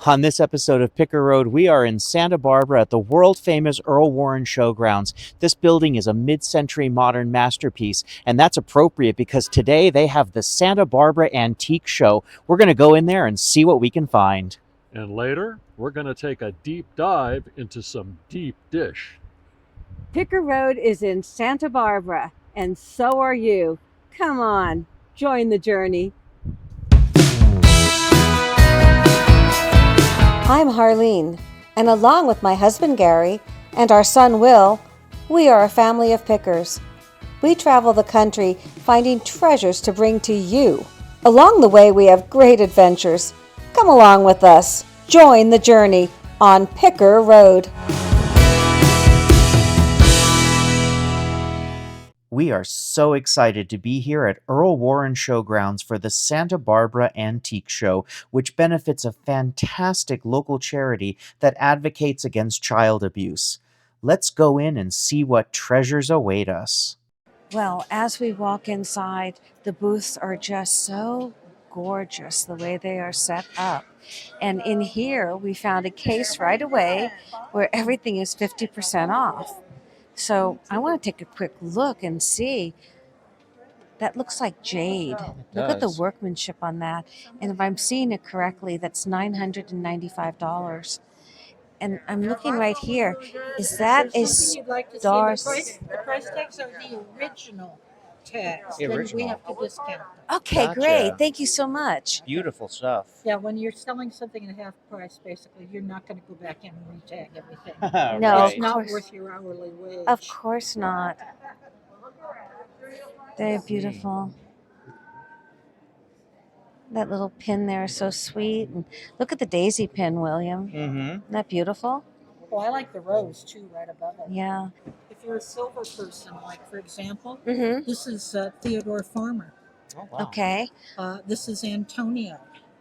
On this episode of Picker Road, we are in Santa Barbara at the world-famous Earl Warren Showgrounds. This building is a mid-century modern masterpiece, and that's appropriate because today they have the Santa Barbara Antique Show. We're going to go in there and see what we can find. And later, we're going to take a deep dive into some deep dish. Picker Road is in Santa Barbara, and so are you. Come on, join the journey. I'm Harleen, and along with my husband Gary and our son Will, we are a family of pickers. We travel the country finding treasures to bring to you. Along the way, we have great adventures. Come along with us. Join the journey on Picker Road. We are so excited to be here at Earl Warren Showgrounds for the Santa Barbara Antique Show, which benefits a fantastic local charity that advocates against child abuse. Let's go in and see what treasures await us. Well, as we walk inside, the booths are just so gorgeous the way they are set up. And in here, we found a case right away where everything is 50% off. So I want to take a quick look and see. That looks like jade. Look at the workmanship on that. And if I'm seeing it correctly, that's $995. And I'm looking right here. Is that a star? The price tags are the original tags. Then we have to discount them. Okay, Gotcha. great. Thank you so much. Beautiful stuff. Yeah, when you're selling something at half price, basically, you're not going to go back in and retag everything. No, Right. It's not course. worth your hourly wage. Of course not. They're beautiful. That little pin there is so sweet. And look at the daisy pin, William. Isn't that beautiful? Oh, I like the rose too, right above it. Yeah. If you're a silver person, like for example, Mm-hmm. this is Theodore Farmer. Oh, wow. Okay. This is Antonio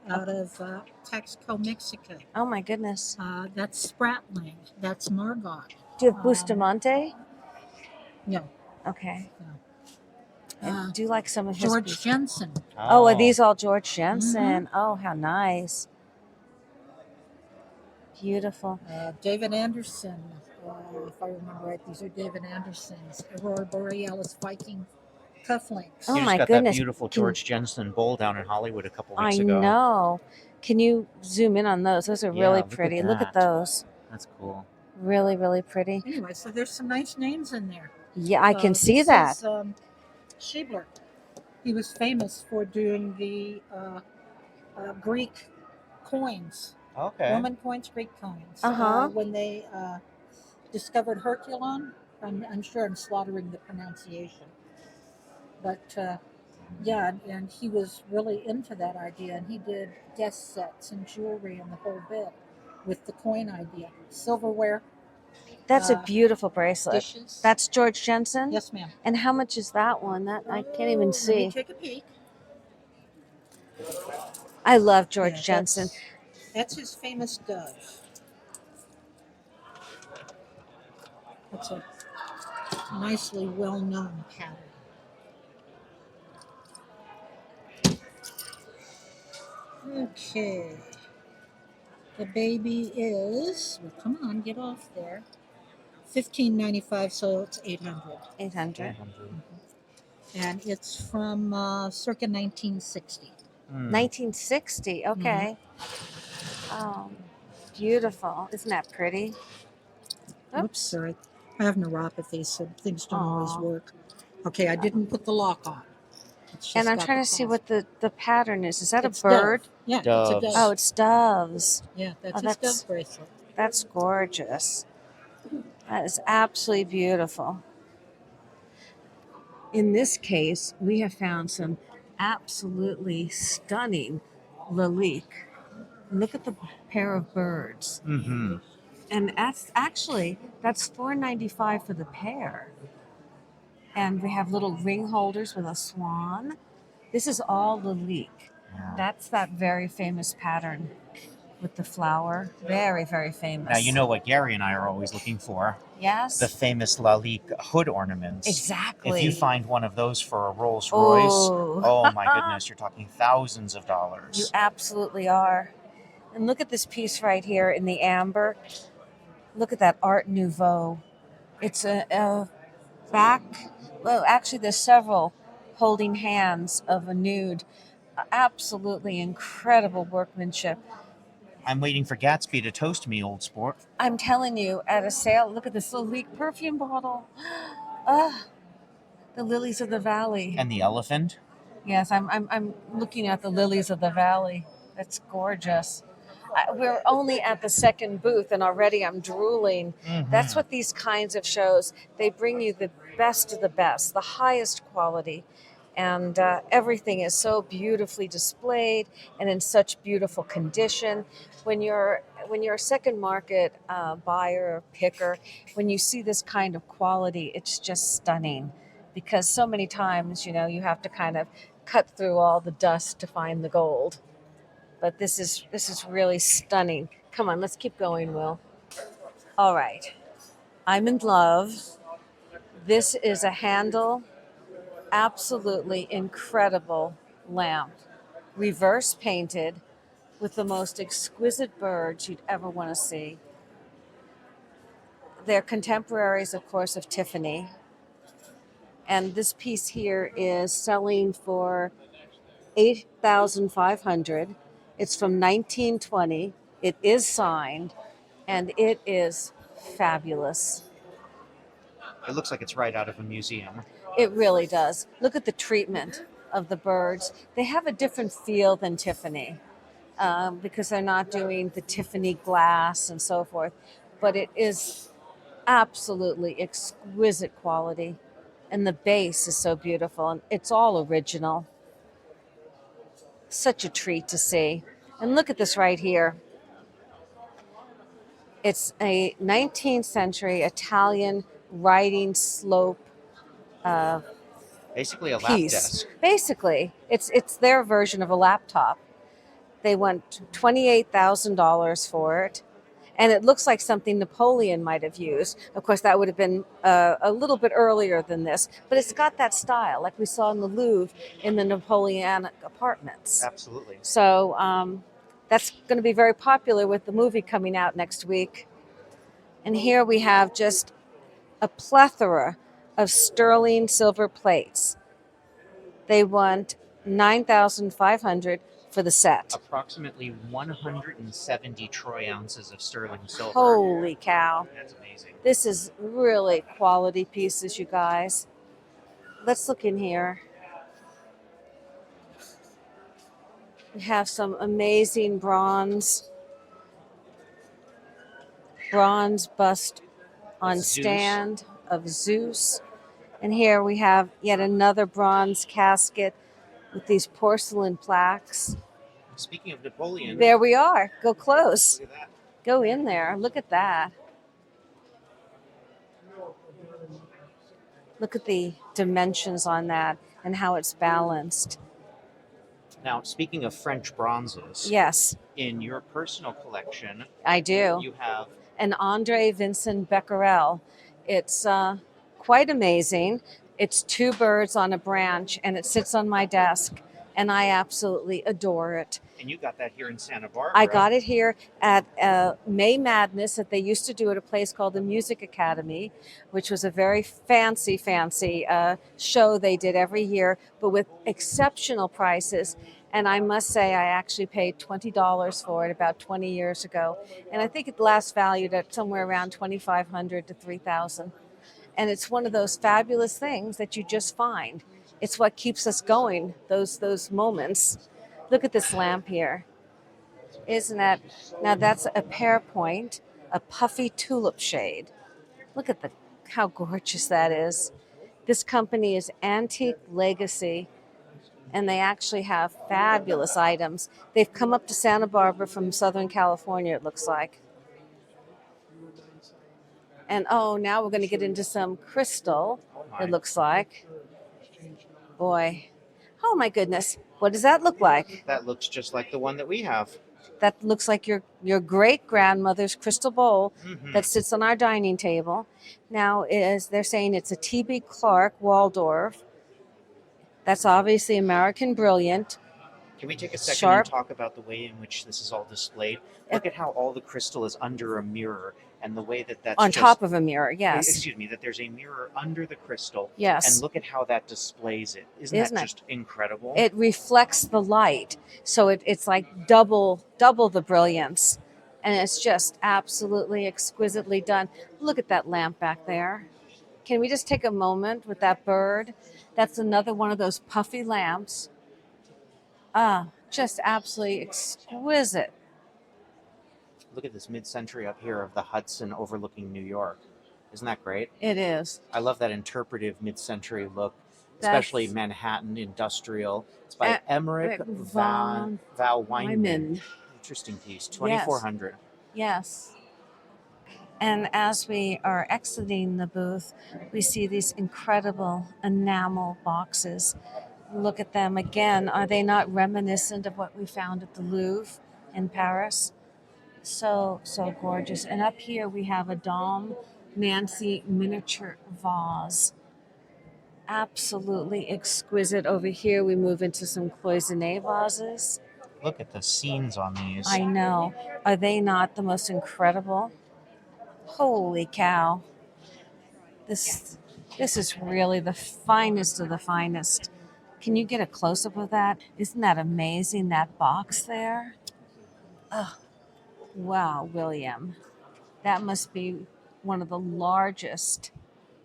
out of Texco, Mexico. Oh my goodness. That's Spratling. That's Margot. Do you have Bustamante? No. Okay. No. I do like some of his George pieces. Jensen. Oh, are these all George Jensen? Oh, how nice. Beautiful. David Anderson, if I remember right, these are David Anderson's Aurora Borealis Viking cufflinks. Oh, You just my got goodness. that beautiful George Jensen bowl down in Hollywood a couple weeks I ago. know. Can you zoom in on those? Those are Yeah, really look at pretty. Look at that. those. That's cool. Really, really pretty. Anyway, so there's some nice names in there. Yeah, I can see This that. is, Schiebler. He was famous for doing the Greek coins, Okay. Roman coins, Greek coins. Uh-huh. When they discovered Herculon, I'm sure I'm slaughtering the pronunciation. But yeah, and he was really into that idea, and he did guest sets and jewelry and the whole bit with the coin idea. Silverware, That's a beautiful bracelet. dishes. That's George Jensen? Yes, ma'am. And how much is that one? That I can't even Let me see. take a peek. I love George Yeah, Jensen. That's his famous dove. That's a nicely well-known pattern. Okay. The baby is, well, come on, get off there. $15.95, so it's $800. 800. And it's from circa 1960. 1960. Okay. Oh, beautiful. Isn't that pretty? Oops, sorry. I have neuropathy, so things don't always Aw. work. Okay, I didn't put the lock on. It's just And I'm got trying the to see clasp. what the pattern is. Is that It's a bird? dove. Yeah, Doves. it's a dove. Oh, it's doves. Yeah, that's Oh, his that's- dove bracelet. That's gorgeous. That is absolutely beautiful. In this case, we have found some absolutely stunning Lalique. Look at the pair of birds. Mm-hmm. And that's $4.95 for the pair. And we have little ring holders with a swan. This is all Lalique. Yeah. That's that very famous pattern with the flower. Very, very famous. Now, you know what Gary and I are always looking for? Yes. The famous Lalique hood ornaments. Exactly. If you find one of those for a Rolls Royce, Oh. oh my goodness, you're talking thousands of You dollars. absolutely are. And look at this piece right here in the amber. Look at that Art Nouveau. It's a back, well, actually, there's several holding hands of a nude. Absolutely incredible workmanship. I'm waiting for Gatsby to toast me, old sport. I'm telling you, at a sale, look at this Lalique perfume bottle. Ah, the lilies of the valley. And the elephant? Yes, I'm looking at the lilies of the valley. That's gorgeous. We're only at the second booth, and already I'm drooling. That's what these kinds of shows, they bring you the best of the best, the highest quality. And everything is so beautifully displayed and in such beautiful condition. When you're a second market buyer or picker, when you see this kind of quality, it's just stunning. Because so many times, you have to kind of cut through all the dust to find the gold. But this is really stunning. Come on, let's keep going, Will. All right. I'm in love. This is a handle, absolutely incredible lamp. Reverse painted with the most exquisite birds you'd ever want to see. They're contemporaries, of course, of Tiffany. And this piece here is selling for 8,500. It's from 1920. It is signed, and it is fabulous. It looks like it's right out of a museum. It really does. Look at the treatment of the birds. They have a different feel than Tiffany because they're not doing the Tiffany glass and so forth. But it is absolutely exquisite quality. And the base is so beautiful. And it's all original. Such a treat to see. And look at this right here. It's a 19th century Italian writing slope Basically a lap piece. desk. Basically, it's their version of a laptop. They want $28,000 for it. And it looks like something Napoleon might have used. Of course, that would have been a little bit earlier than this, but it's got that style, like we saw in the Louvre in the Napoleonic apartments. Absolutely. So that's going to be very popular with the movie coming out next week. And here we have just a plethora of sterling silver plates. They want $9,500 for the set. Approximately 170 troy ounces of sterling silver. Holy cow. That's amazing. This is really quality pieces, you guys. Let's look in here. We have some amazing bronze bust on Zeus. stand of Zeus. And here we have yet another bronze casket with these porcelain plaques. Speaking of Napoleon. There we are. Go close. Look at that. Go in there. Look at that. Look at the dimensions on that and how it's balanced. Now, speaking of French bronzes. Yes, In your personal collection, I do. you have And Andre Vincent Becquerel. It's quite amazing. It's two birds on a branch, and it sits on my desk, and I absolutely adore it. and you got that here in Santa Barbara. I got it here at May Madness that they used to do at a place called the Music Academy, which was a very fancy show they did every year, but with exceptional prices. And I must say, I actually paid $20 for it about 20 years ago. And I think it last valued at somewhere around $2,500 to $3,000. And it's one of those fabulous things that you just find. It's what keeps us going, those moments. Look at this lamp here. Isn't that, now that's a pear point, a puffy tulip shade. Look at how gorgeous that is. This company is Antique Legacy, and they actually have fabulous items. They've come up to Santa Barbara from Southern California, it looks like. And now we're going to get into some crystal, it looks like. Boy. Oh my goodness. What does that look like? That looks just like the one that we have. That looks like your great-grandmother's crystal bowl that sits on our dining table. Now, they're saying it's a T.B. Clark Waldorf. That's obviously American Brilliant. Can we take a second and sharp. talk about the way in which this is all displayed? It- Look at how all the crystal is under a mirror, and the way that that's On just top of a mirror, yes. excuse me, that there's a mirror under the crystal, and Yes. look at how that displays it. Isn't Isn't that it? just incredible? It reflects the light. So it's like double the brilliance. And it's just absolutely exquisitely done. Look at that lamp back there. Can we just take a moment with that bird? That's another one of those puffy lamps. Just absolutely exquisite. Look at this mid-century up here of the Hudson overlooking New York. Isn't that great? It is. I love that interpretive mid-century look, That's- especially Manhattan industrial. It's by Emmerich von Val Weinman. Wyman. Interesting piece. 2400. Yes. And as we are exiting the booth, we see these incredible enamel boxes. Look at them again. Are they not reminiscent of what we found at the Louvre in Paris? So gorgeous. And up here we have a Dom Nancy miniature vase. Absolutely exquisite. Over here we move into some cloisonne vases. Look at the scenes on these. I know. Are they not the most incredible? Holy cow. This is really the finest of the finest. Can you get a close-up of that? Isn't that amazing, that box there? Oh, wow, William. That must be one of the largest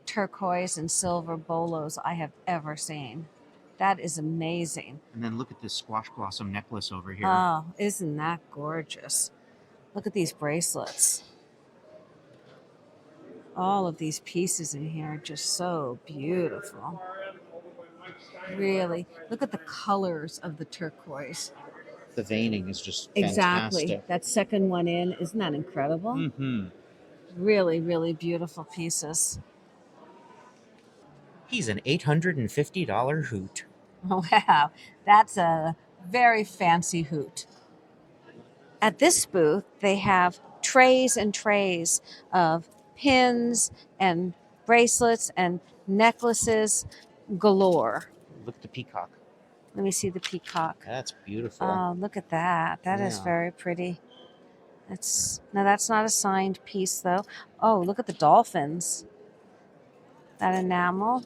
turquoise and silver bolos I have ever seen. That is amazing. And then look at this squash blossom necklace over here. Oh, isn't that gorgeous? Look at these bracelets. All of these pieces in here are just so beautiful. Really, look at the colors of the turquoise. The veining is just Exactly. fantastic. That second one in, isn't that incredible? Mm-hmm. Really, really beautiful pieces. He's an $850 hoot. Wow, that's a very fancy hoot. At this booth, they have trays and trays of pins and bracelets and necklaces galore. Look at the peacock. Let me see the peacock. That's beautiful. Oh, look at that. That is Yeah. very pretty. That's not a signed piece though. Oh, look at the dolphins. That enamel.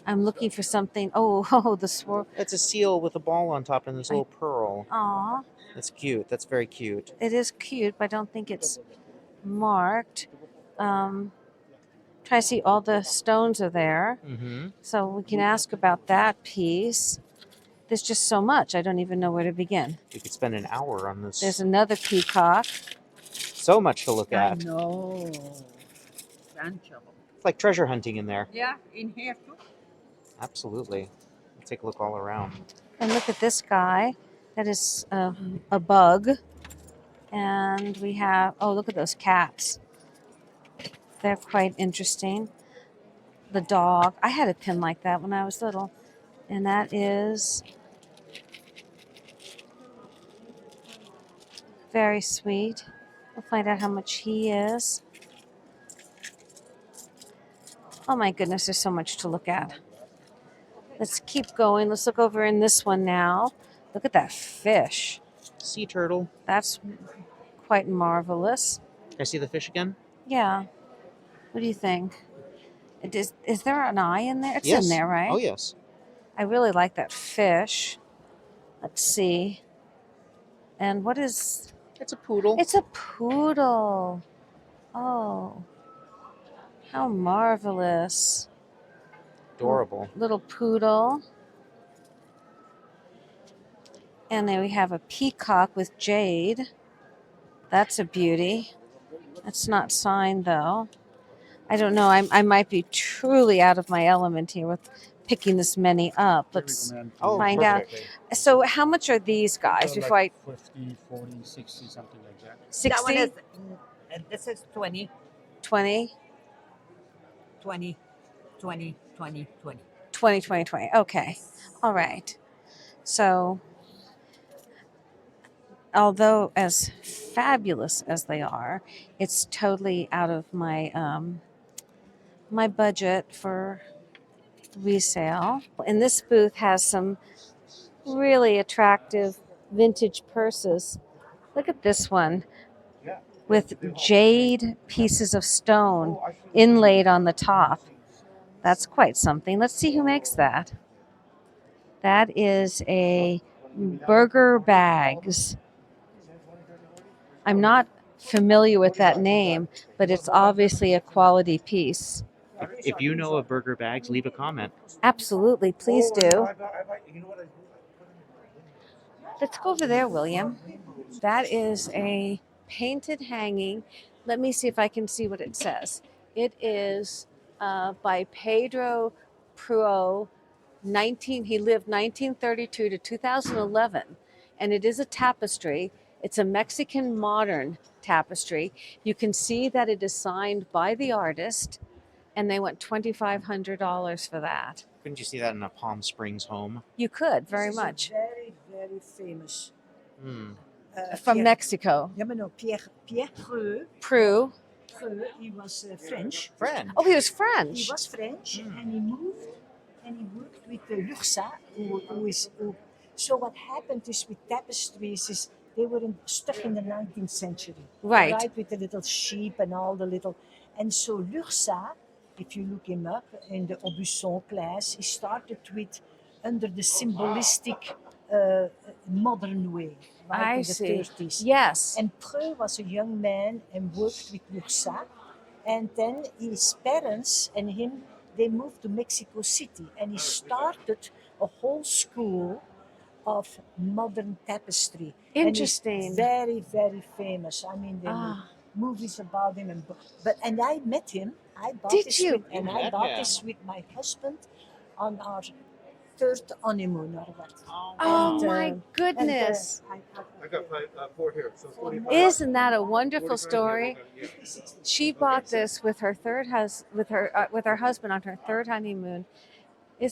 I'm looking for something. Oh, the swirl. It's a seal with a ball on top and this little pearl. Aw, That's cute. That's very cute. it is cute, but I don't think it's marked. Try to see all the stones are there. Mm-hmm. So we can ask about that piece. There's just so much. I don't even know where to begin. We could spend an hour on this. There's another peacock. So much to look I at. know. Bunch of them. It's like treasure hunting in there. Yeah, in here too. Absolutely. Let's take a look all around. And look at this guy. That is a bug. And we have, oh, look at those cats. They're quite interesting. The dog. I had a pin like that when I was little. And that is very sweet. We'll find out how much he is. Oh my goodness, there's so much to look at. Let's keep going. Let's look over in this one now. Look at that fish. Sea turtle. That's quite marvelous. Can I see the fish again? Yeah. What do you think? Is there an eye in there? It's Yes. in there, right? Oh, yes. I really like that fish. Let's see. And what is... It's a poodle. It's a poodle. Oh. How marvelous. Adorable. Little poodle. And then we have a peacock with jade. That's a beauty. That's not signed, though. I don't know. I might be truly out of my element here with picking this many up. Let's Oh, find out. perfect. So how much are these guys? Before I 50, 40, 60, something like that. 60, This is 20, 20, 20, 20, 20, 20. 20, 20, 20. Okay. All right. So although as fabulous as they are, it's totally out of my my budget for resale. And this booth has some really attractive vintage purses. Look at this one with jade pieces of stone inlaid on the top. That's quite something. Let's see who makes that. That is a Burger Bags. I'm not familiar with that name, but it's obviously a quality piece. If you know of Burger Bags, leave a comment. Absolutely, please do. Let's go over there, William. That is a painted hanging. Let me see if I can see what it says. It is by Pedro Pruo. He lived 1932 to 2011, and it is a tapestry. It's a Mexican modern tapestry. You can see that it is signed by the artist, and they went $2,500 for that. Couldn't you see that in a Palm Springs home? You could very much. Very, very famous. From Pierre, Mexico. yeah, but no, Pierre Preux. Prue. Preux, he was French. French. Oh, he was French. He was French, and he moved and he worked with Lursa, so what happened is with tapestries is they were stuck in the 19th century. Right. With the little sheep and all the little. And so Lursa, if you look him up in the Aubusson class, he started with under the symbolistic modern way, right? I in the see. 30s. Yes. And Preux was a young man and worked with Lursa. And then his parents and him, they moved to Mexico City. And he started a whole school of modern tapestry. Interesting. And he's very, very famous. I mean, there were movies about him. And I met him. I bought Did this you? With, and I bought this with my husband on our third honeymoon or what. Oh my goodness. I got 4 here. So 45. Isn't that a wonderful story? She bought this with her with her husband on her third honeymoon.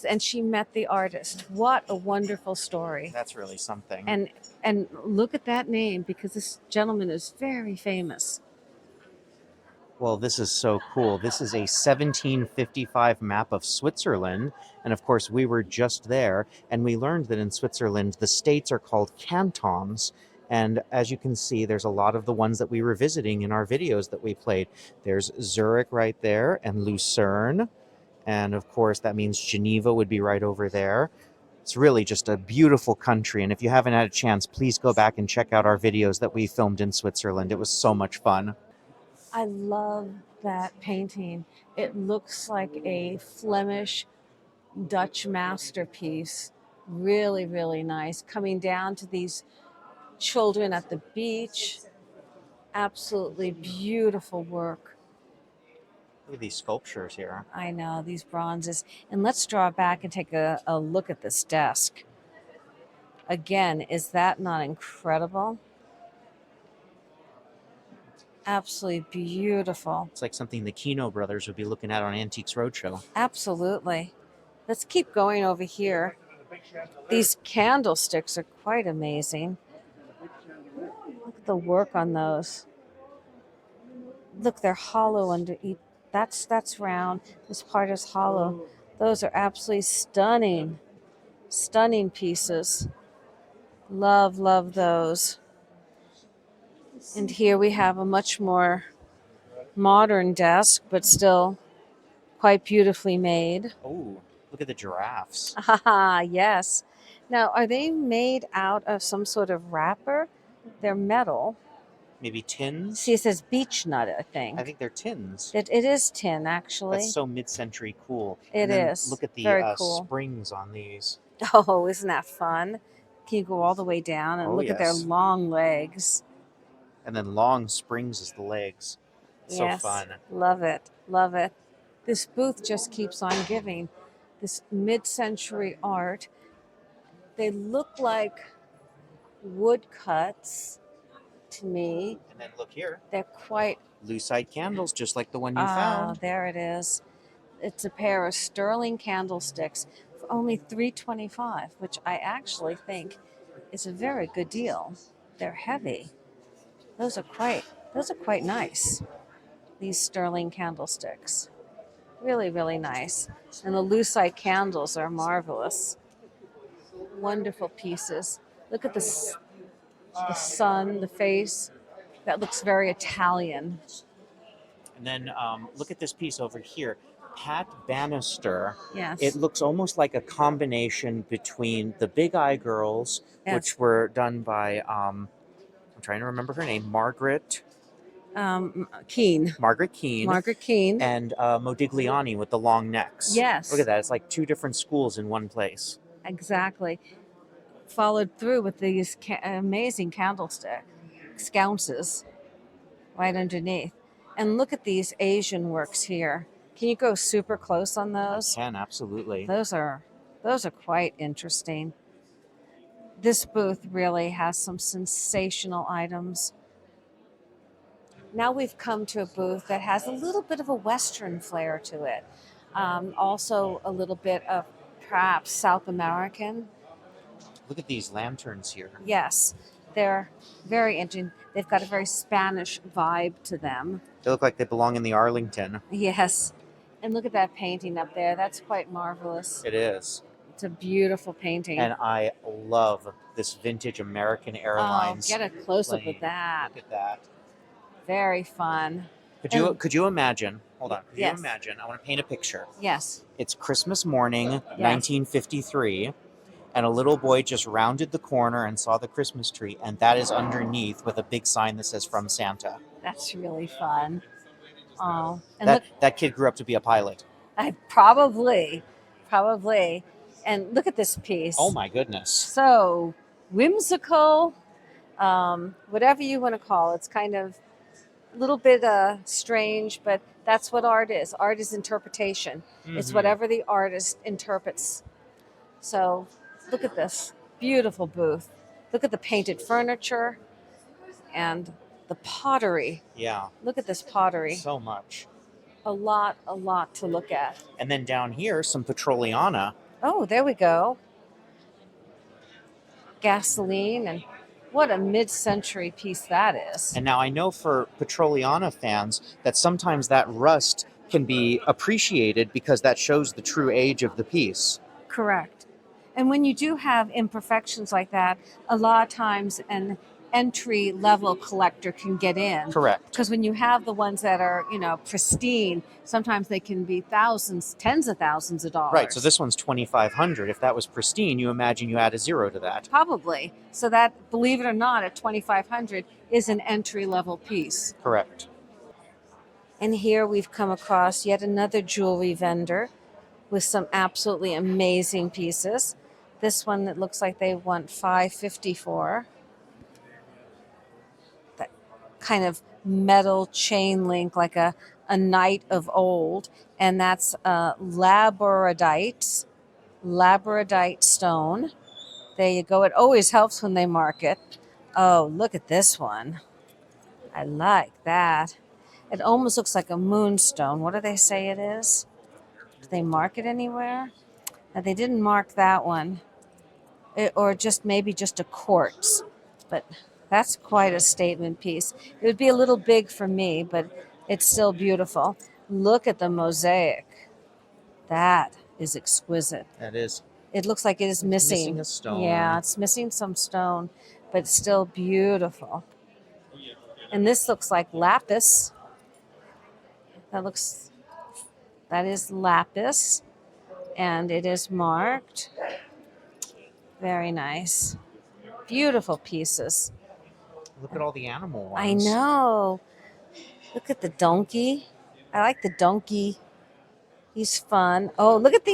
And she met the artist. What a wonderful story. That's really something. And look at that name, because this gentleman is very famous. Well, this is so cool. This is a 1755 map of Switzerland. And of course, we were just there, and we learned that in Switzerland, the states are called cantons. And as you can see, there's a lot of the ones that we were visiting in our videos that we played. There's Zurich right there, and Lucerne. And of course, that means Geneva would be right over there. It's really just a beautiful country. And if you haven't had a chance, please go back and check out our videos that we filmed in Switzerland. It was so much fun. I love that painting. It looks like a Flemish Dutch masterpiece. Really, really nice. Coming down to these children at the beach. Absolutely beautiful work. Look at these sculptures here. I know, these bronzes. And let's draw back and take a look at this desk. Again, is that not incredible? Absolutely beautiful. It's like something the Kino brothers would be looking at on Antiques Roadshow. Absolutely. Let's keep going over here. These candlesticks are quite amazing. Look at the work on those. Look, they're hollow under each. That's round. This part is hollow. Those are absolutely stunning. Stunning pieces. Love, love those. And here we have a much more modern desk, but still quite beautifully made. Oh, look at the giraffes. Ah, yes. Now, are they made out of some sort of wrapper? They're metal. Maybe tins? See, it says beech nut, I think. I think they're tins. It is tin, actually. That's so mid-century cool. It is. Look at the Very cool. springs on these. Oh, isn't that fun? Can you go all the way down and look at their yes. long legs? And then long springs as the legs. So Yes. fun. Love it. Love it. This booth just keeps on giving. This mid-century art. They look like woodcuts to me. And then look here. They're quite... Lucite candles, just like the one you found. There it is. It's a pair of sterling candlesticks for only $3.25, which I actually think is a very good deal. They're heavy. Those are quite nice. These sterling candlesticks. Really, really nice. And the lucite candles are marvelous. Wonderful pieces. Look at the sun, the face. That looks very Italian. And then look at this piece over here. Pat Bannister. Yes. It looks almost like a combination between the Big Eye Girls, Yes. which were done by, I'm trying to remember her name, Margaret Keene. Keene, and Modigliani with the long necks. Yes. Look at that. It's like two different schools in one place. Exactly. Followed through with these amazing candlestick sconces right underneath. And look at these Asian works here. Can you go super close on those? I can, absolutely. Those are quite interesting. This booth really has some sensational items. Now we've come to a booth that has a little bit of a Western flair to it. Also a little bit of perhaps South American. Look at these lanterns here. Yes, they're very interesting. They've got a very Spanish vibe to them. They look like they belong in the Arlington. Yes. And look at that painting up there. That's quite marvelous. It is. It's a beautiful painting. And I love this vintage American Airlines. Oh, get a close-up plane. of that. Look at that. Very fun. Could you imagine? Hold on. Could Yes. you imagine? I want to paint a picture. Yes. It's Christmas morning, 1953, and a little boy just rounded the corner and saw the Christmas tree, and that is underneath with a big sign that says "From Santa." That's really fun. Oh, and That kid grew up to be a pilot. probably. And look at this piece. Oh my goodness. So whimsical, whatever you want to call it. It's kind of a little bit strange, but that's what art is. Art is interpretation. It's whatever the artist interprets. So look at this beautiful booth. Look at the painted furniture and the pottery. Yeah. Look at this pottery. So much. A lot to look at. And then down here, some Petroliana. Oh, there we go. Gasoline, and what a mid-century piece that is. And now I know for Petroliana fans that sometimes that rust can be appreciated because that shows the true age of the piece. Correct. And when you do have imperfections like that, a lot of times an entry-level collector can get in. Correct. Because when you have the ones that are, pristine, sometimes they can be thousands, tens of thousands of dollars. Right, so this one's $2,500. If that was pristine, you imagine you add a zero to that. Probably. So that, believe it or not, at $2,500 is an entry-level piece. Correct. And here we've come across yet another jewelry vendor with some absolutely amazing pieces. This one, it looks like they want $550 for. That kind of metal chain link, like a knight of old. And that's labradorite stone. There you go. It always helps when they mark it. Oh, look at this one. I like that. It almost looks like a moonstone. What do they say it is? Do they mark it anywhere? Now, they didn't mark that one. Or just maybe just a quartz. But that's quite a statement piece. It would be a little big for me, but it's still beautiful. Look at the mosaic. That is exquisite. That is. It looks like it is missing. Missing a stone. Yeah, it's missing some stone, but still beautiful. And this looks like lapis. That is lapis, and it is marked. Very nice. Beautiful pieces. Look at all the animal ones. I know. Look at the donkey. I like the donkey. He's fun. Oh, look at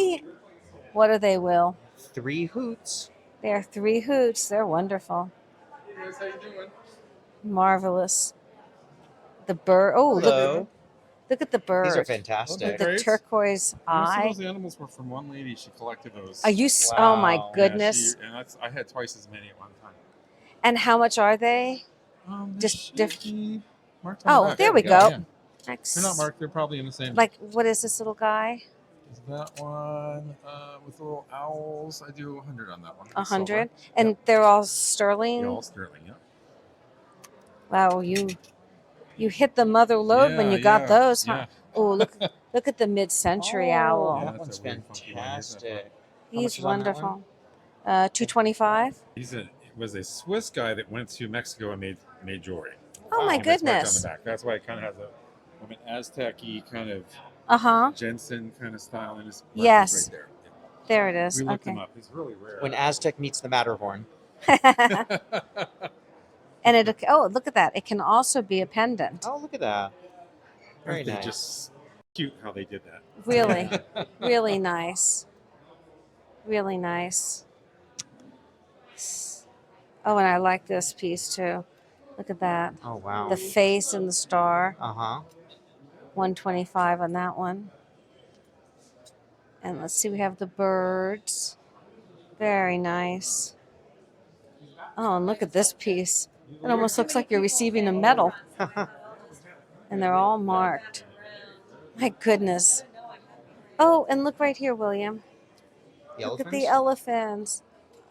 what are they, Will? 3 hoots. They're 3 hoots. They're wonderful. Hey guys, how you doing? Marvelous. The bird. Oh, look at the bird. These are fantastic. The turquoise eye. Most of those animals were from one lady. She collected those. Are you? Oh my Wow. goodness. Yeah, I had twice as many at one time. And how much are they? They Just should be marked on the Oh, back. there we go. Yeah. Next. They're not marked. They're probably in the same. Like, what is this little guy? Is that one with little owls? I do 100 on that one. 100, and they're all sterling. They're all sterling. Yeah. Wow, you hit the mother lode when you got those, huh? Yeah. Oh, look at the mid-century owl. that that's one's a really funky one. Here's that fantastic. He's much is on that wonderful. $225. Was a Swiss guy that went to Mexico and made jewelry. Oh my And that's why it's on the goodness. back. That's why it kind of has an Aztec-y kind of Uh-huh. Jensen kind of style in his Yes. right there. There it is. We looked Okay. him up. He's really rare. When Aztec meets the Matterhorn. And look at that. It can also be a pendant. Oh, look at that. Very Aren't they nice. just cute how they did that? Really, really nice. Really nice. Oh, and I like this piece too. Look at that. Oh, wow. The face and the star. Uh-huh. 125 on that one. And let's see, we have the birds. Very nice. Oh, and look at this piece. It almost looks like you're receiving a medal. And they're all marked. My goodness. Oh, and look right here, William. Look at the elephants.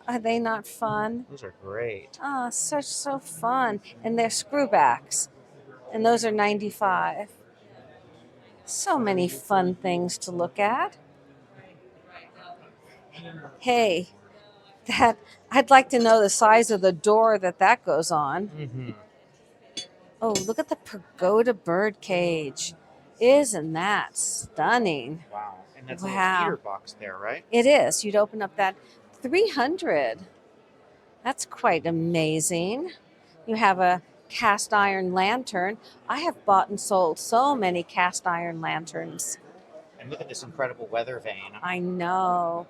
Are they not fun? Those are great. Oh, so fun. And they're screwbacks. And those are 95. So many fun things to look at. Hey, I'd like to know the size of the door that goes on. Mm-hmm. Oh, look at the pagoda bird cage. Isn't that stunning? Wow. And that's a Wow. little heater box there, right? It is. You'd open up that 300. That's quite amazing. You have a cast iron lantern. I have bought and sold so many cast iron lanterns. And look at this incredible weather vane. I know.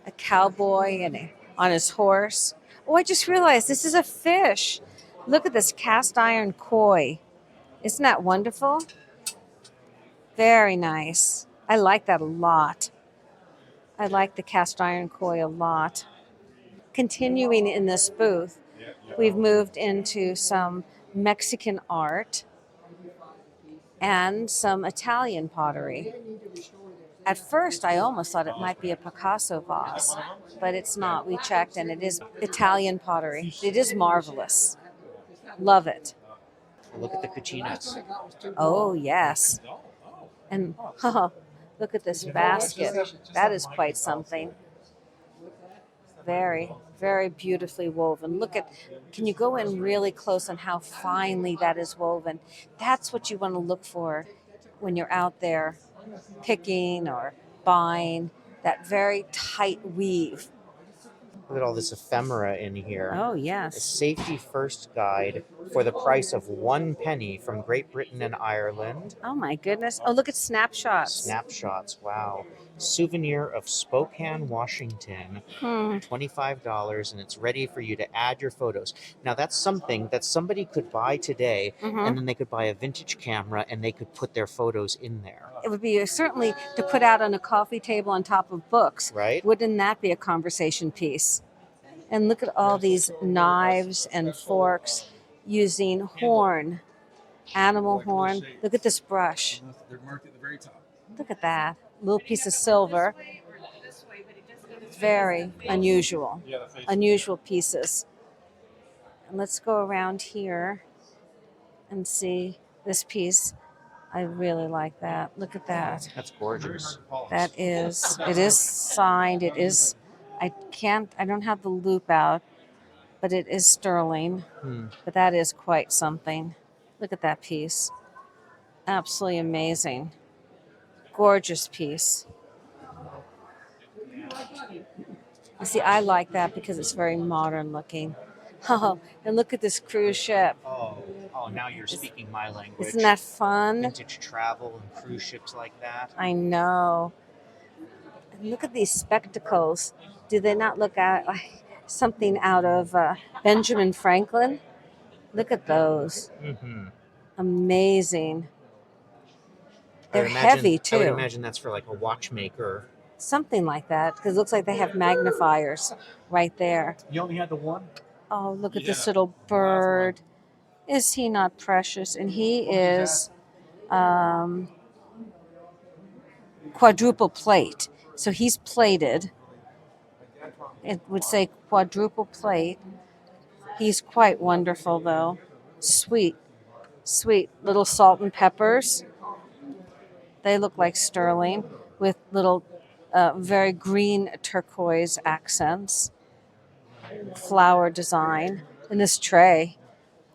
A cowboy on his horse. Oh, I just realized this is a fish. Look at this cast iron koi. Isn't that wonderful? Very nice. I like that a lot. I like the cast iron koi a lot. Continuing in this booth, we've moved into some Mexican art and some Italian pottery. At first, I almost thought it might be a Picasso vase, but it's not. We checked, and it is Italian pottery. It is marvelous. Love it. Look at the cucinas. Oh, yes. And look at this basket. That is quite something. Very, very beautifully woven. Can you go in really close on how finely that is woven? That's what you want to look for when you're out there picking or buying, that very tight weave. Look at all this ephemera in here. Oh, A yes. safety first guide for the price of 1 penny from Great Britain and Ireland. Oh, my goodness. Oh, look at snapshots. Snapshots, wow. Souvenir of Spokane, Washington. $25, and it's ready for you to add your photos. Now, that's something that somebody could buy today, and then they could buy a vintage camera and they could put their photos in there. It would be certainly to put out on a coffee table on top of books. Right? Wouldn't that be a conversation piece? And look at all these knives and forks using horn, animal horn. Look at this brush. They're marked at the very top. Look at that. Little piece of silver. Very unusual. Unusual pieces. And let's go around here and see this piece. I really like that. Look at that. That's gorgeous. It is signed. I don't have the loop out, but it is sterling. But that is quite something. Look at that piece. Absolutely amazing. Gorgeous piece. You see, I like that because it's very modern looking. Oh, and look at this cruise ship. Oh, now you're speaking my language. Isn't that fun? Vintage travel and cruise ships like that. I know. And look at these spectacles. Do they not look like something out of Benjamin Franklin? Look at those. Mm-hmm. Amazing. They're heavy, too. I would imagine that's for like a watchmaker. Something like that, because it looks like they have magnifiers right there. You only had the one? Oh, look at this little bird. Is he not precious? And he is quadruple plate. So he's plated. It would say quadruple plate. He's quite wonderful, though. Sweet, sweet little salt and peppers. They look like sterling with little very green turquoise accents, flower design. And this tray,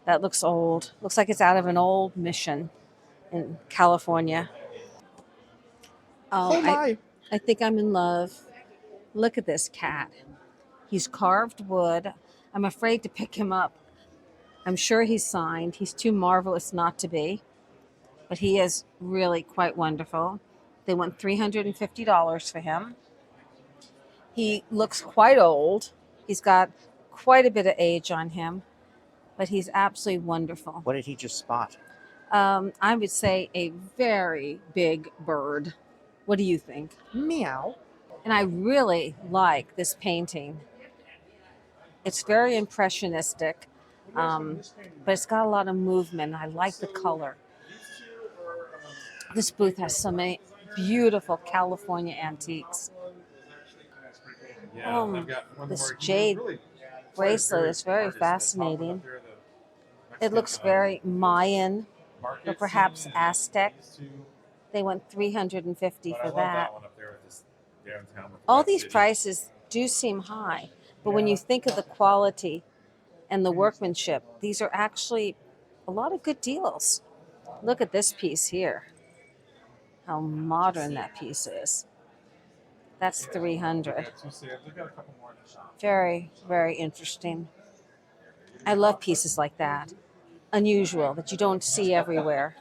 that looks old. Looks like it's out of an old mission in California. Oh my. I think I'm in love. Look at this cat. He's carved wood. I'm afraid to pick him up. I'm sure he's signed. He's too marvelous not to be, but he is really quite wonderful. They want $350 for him. He looks quite old. He's got quite a bit of age on him, but he's absolutely wonderful. What did he just spot? I would say a very big bird. What do you think? Meow. And I really like this painting. It's very impressionistic, but it's got a lot of movement. I like the color. This booth has so many beautiful California antiques. This jade bracelet is very fascinating. It looks very Mayan, or perhaps Aztec. They want $350 for that. All these prices do seem high, but when you think of the quality and the workmanship, these are actually a lot of good deals. Look at this piece here. How modern that piece is. That's $300. Very, very interesting. I love pieces like that. Unusual, that you don't see everywhere.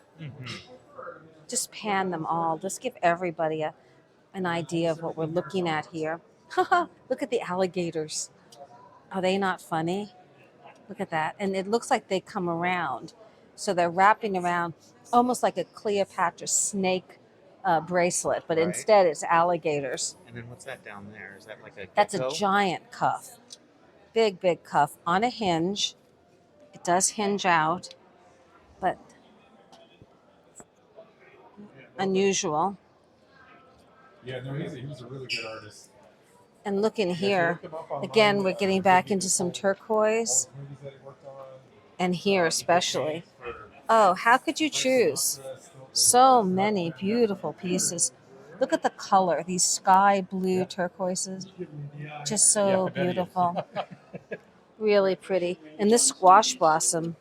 Just pan them all. Just give everybody an idea of what we're looking at here. Look at the alligators. Are they not funny? Look at that. And it looks like they come around. So they're wrapping around almost like a Cleopatra snake bracelet, but instead it's alligators. And then what's that down there? Is that like a gecko? That's a giant cuff. Big, big cuff on a hinge. It does hinge out, but unusual. Yeah, no, he's a really good artist. And look in here. Again, we're getting back into some turquoise. And here especially. Oh, how could you choose? So many beautiful pieces. Look at the color. These sky blue turquoises. Just so beautiful. Really pretty. And this squash blossom.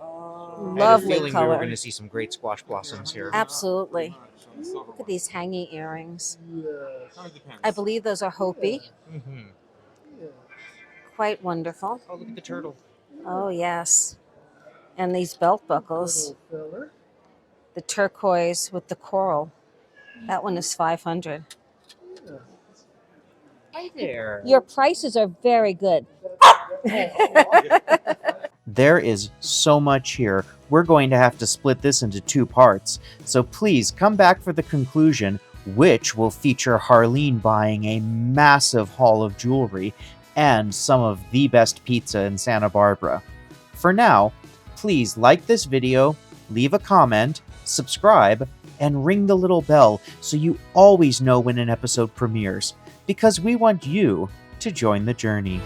Lovely We were color. going to see some great squash blossoms here. Absolutely. Look at these hanging earrings. I believe those are Hopi. Quite wonderful. Oh, look at the turtle. Oh, yes. And these belt buckles. The turquoise with the coral. That one is $500. Hi there. Your prices are very good. There is so much here. We're going to have to split this into 2 parts. So please come back for the conclusion, which will feature Harleen buying a massive haul of jewelry and some of the best pizza in Santa Barbara. For now, please like this video, leave a comment, subscribe, and ring the little bell so you always know when an episode premieres, because we want you to join the journey.